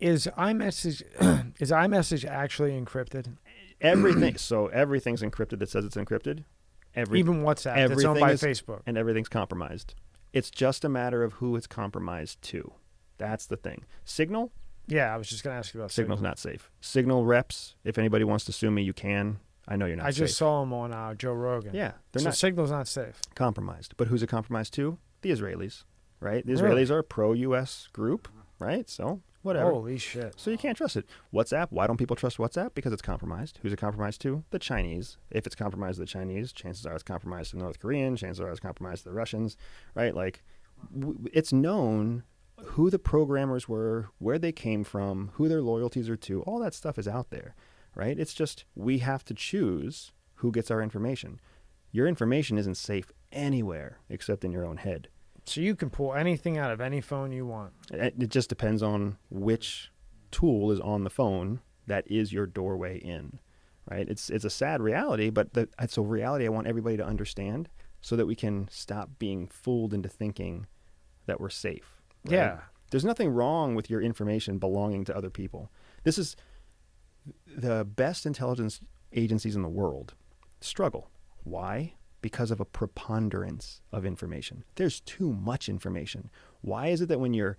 Is iMessage actually encrypted? Everything. So everything's encrypted that says it's encrypted. Even WhatsApp that's owned by Facebook. And everything's compromised. It's just a matter of who it's compromised to. That's the thing. Signal? Yeah, I was just going to ask you about Signal's not safe. Signal reps, if anybody wants to sue me, you can. I know you're not safe. I just saw them on Joe Rogan. Yeah. Signal's not safe. Compromised. But who's it compromised to? The Israelis, right? The Israelis Really? are a pro-U.S. group, right? So whatever. Holy shit. So you can't trust it. WhatsApp, why don't people trust WhatsApp? Because it's compromised. Who's it compromised to? The Chinese. If it's compromised to the Chinese, chances are it's compromised to the North Koreans, chances are it's compromised to the Russians, right? Like, it's known who the programmers were, where they came from, who their loyalties are to. All that stuff is out there, right? It's just we have to choose who gets our information. Your information isn't safe anywhere except in your own head. So you can pull anything out of any phone you want. It just depends on which tool is on the phone that is your doorway in, right? It's a sad reality, but it's a reality I want everybody to understand so that we can stop being fooled into thinking that we're safe. Right? Yeah. There's nothing wrong with your information belonging to other people. This is the best intelligence agencies in the world struggle. Why? Because of a preponderance of information. There's too much information. Why is it that when your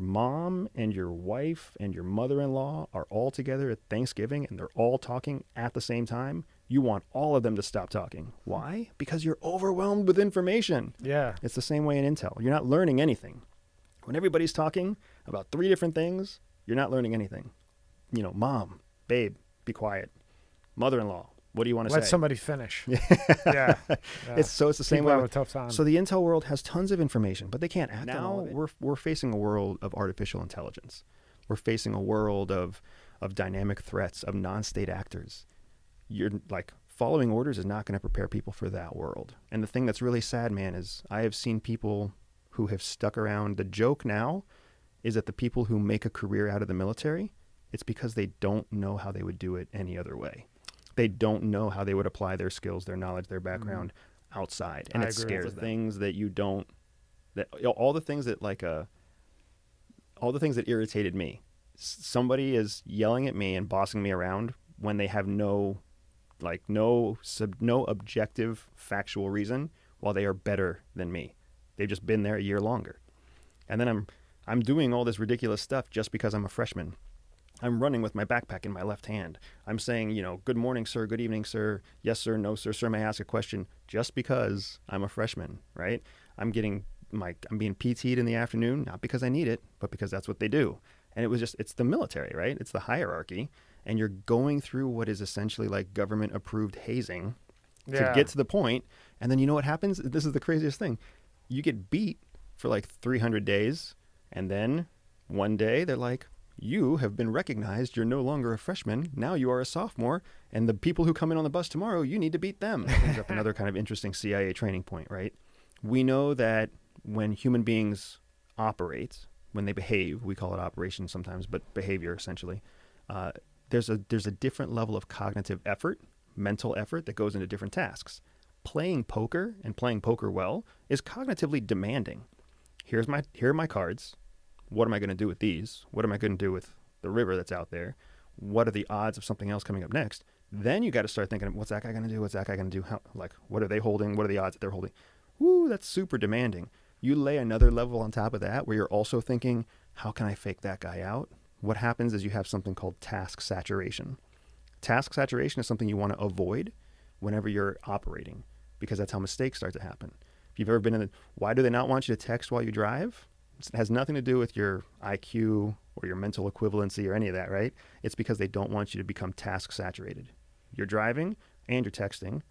mom and your wife and your mother-in-law are all together at Thanksgiving and they're all talking at the same time, you want all of them to stop talking? Why? Because you're overwhelmed with information. Yeah. It's the same way in Intel. You're not learning anything. When everybody's talking about 3 different things, you're not learning anything. You know, mom, babe, be quiet. Mother-in-law, what do you want to say? Let somebody finish. Yeah. It's the same People way. have a tough time. So the Intel world has tons of information, but they can't act on all Now of it. We're facing a world of artificial intelligence. We're facing a world of dynamic threats, of non-state actors. You're like, following orders is not going to prepare people for that world. And the thing that's really sad, man, is I have seen people who have stuck around. The joke now is that the people who make a career out of the military, it's because they don't know how they would do it any other way. They don't know how they would apply their skills, their knowledge, their background outside. And it scares them. Things that you don't, all the things that all the things that irritated me. Somebody is yelling at me and bossing me around when they have no objective factual reason while they are better than me. They've just been there a year longer. And then I'm doing all this ridiculous stuff just because I'm a freshman. I'm running with my backpack in my left hand. I'm saying, good morning, sir. Good evening, sir. Yes, sir. No, sir. Sir, may I ask a question? Just because I'm a freshman, right? I'm being PT'd in the afternoon, not because I need it, but because that's what they do. And it's the military, right? It's the hierarchy. And you're going through what is essentially like government approved hazing to get to the point. And then you know what happens? This is the craziest thing. You get beat for like 300 days. And then one day they're like, you have been recognized. You're no longer a freshman. Now you are a sophomore. And the people who come in on the bus tomorrow, you need to beat them. That brings up another kind of interesting CIA training point, right? We know that when human beings operate, when they behave, we call it operation sometimes, but behavior essentially, there's a different level of cognitive effort, mental effort that goes into different tasks. Playing poker and playing poker well is cognitively demanding. Here are my cards. What am I going to do with these? What am I going to do with the river that's out there? What are the odds of something else coming up next? Then you got to start thinking, what's that guy going to do? What's that guy going to do? What are they holding? What are the odds that they're holding? Woo, that's super demanding. You lay another level on top of that where you're also thinking, how can I fake that guy out? What happens is you have something called task saturation. Task saturation is something you want to avoid whenever you're operating, because that's how mistakes start to happen. If you've ever been why do they not want you to text while you drive? It has nothing to do with your IQ or your mental equivalency or any of that, right? It's because they don't want you to become task saturated. You're driving and you're texting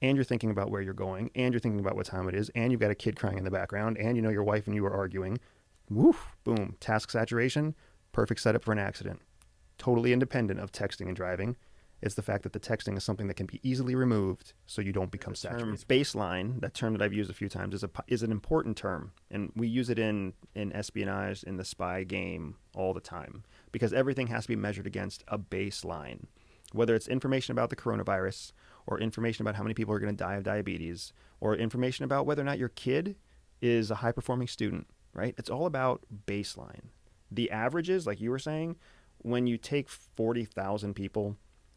and you're thinking about where you're going and you're thinking about what time it is and you've got a kid crying in the background and your wife and you are arguing. Woof, boom, task saturation, perfect setup for an accident. Totally independent of texting and driving. It's the fact that the texting is something that can be easily removed so you don't become saturated. Baseline, that term that I've used a few times, is an important term. And we use it in espionage, in the spy game all the time. Because everything has to be measured against a baseline. Whether it's information about the coronavirus, or information about how many people are going to die of diabetes, or information about whether or not your kid is a high-performing student, right? It's all about baseline. The averages, like you were saying, when you take 40,000 people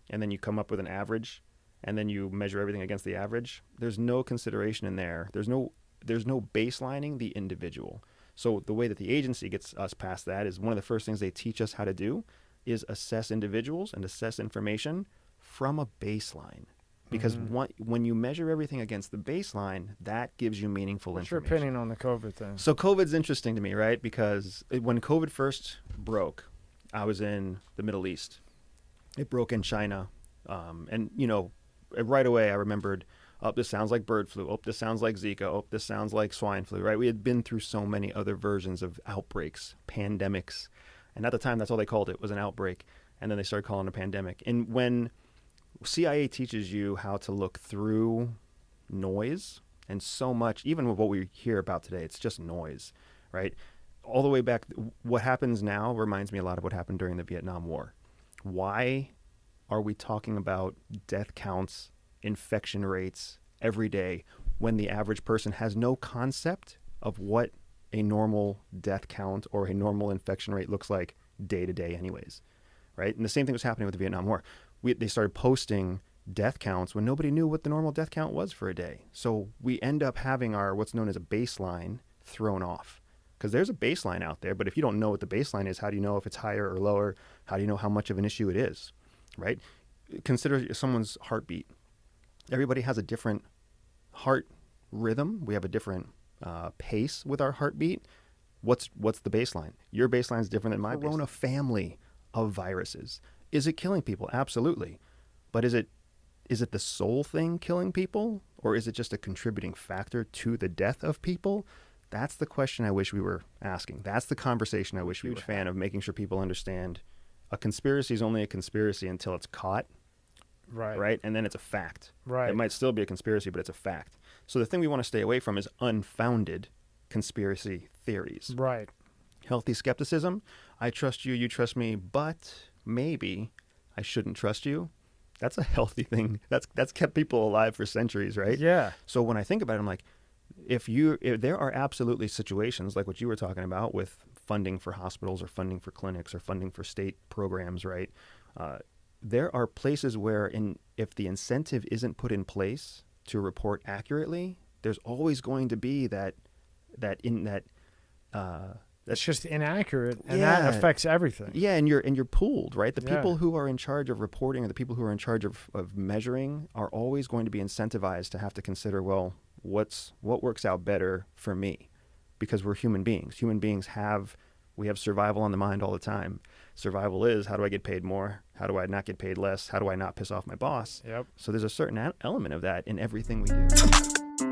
and then you come up with an average and then you measure everything against the average, there's no consideration in there. There's no baselining the individual. So the way that the agency gets us past that is one of the first things they teach us how to do is assess individuals and assess information from a baseline. Because when you measure everything against the baseline, that gives you meaningful What's your information. opinion on the COVID thing? So COVID's interesting to me, right? Because when COVID first broke, I was in the Middle East. It broke in China. And, right away I remembered, oh, this sounds like bird flu. Oh, this sounds like Zika. Oh, this sounds like swine flu, right? We had been through so many other versions of outbreaks, pandemics. And at the time, that's all they called it, was an outbreak. And then they started calling it a pandemic. And when CIA teaches you how to look through noise, and so much, even with what we hear about today, it's just noise, right? All the way back, what happens now reminds me a lot of what happened during the Vietnam War. Why are we talking about death counts, infection rates every day when the average person has no concept of what a normal death count or a normal infection rate looks like day to day anyways, right? And the same thing was happening with the Vietnam War. They started posting death counts when nobody knew what the normal death count was for a day. So we end up having our what's known as a baseline thrown off, because there's a baseline out there, but if you don't know what the baseline is, how do you know if it's higher or lower? How do you know how much of an issue it is, right? Consider someone's heartbeat. Everybody has a different heart rhythm. We have a different pace with our heartbeat. What's the baseline? Your baseline is different than my baseline. Corona family of viruses. Is it killing people? Absolutely. But is it the sole thing killing people, or is it just a contributing factor to the death of people? That's the question I wish we were asking. That's the conversation I wish we were having. Huge fan of making sure people understand a conspiracy is only a conspiracy until it's caught. Right. And then it's a fact. Right. It might still be a conspiracy, but it's a fact. So the thing we want to stay away from is unfounded conspiracy theories. Right. Healthy skepticism. I trust you, you trust me, but maybe I shouldn't trust you. That's a healthy thing. That's kept people alive for centuries, right? Yeah. So when I think about it, I'm like, if there are absolutely situations like what you were talking about with funding for hospitals or funding for clinics or funding for state programs, right? There are places where if the incentive isn't put in place to report accurately, there's always going to be that it's just inaccurate, and that affects everything. Yeah, and you're pooled, right? The people who are in charge of reporting or the people who are in charge of measuring are always going to be incentivized to have to consider, well, what works out better for me? Because we're human beings. Human beings we have survival on the mind all the time. Survival is, how do I get paid more? How do I not get paid less? How do I not piss off my boss? Yep. So there's a certain element of that in everything we do.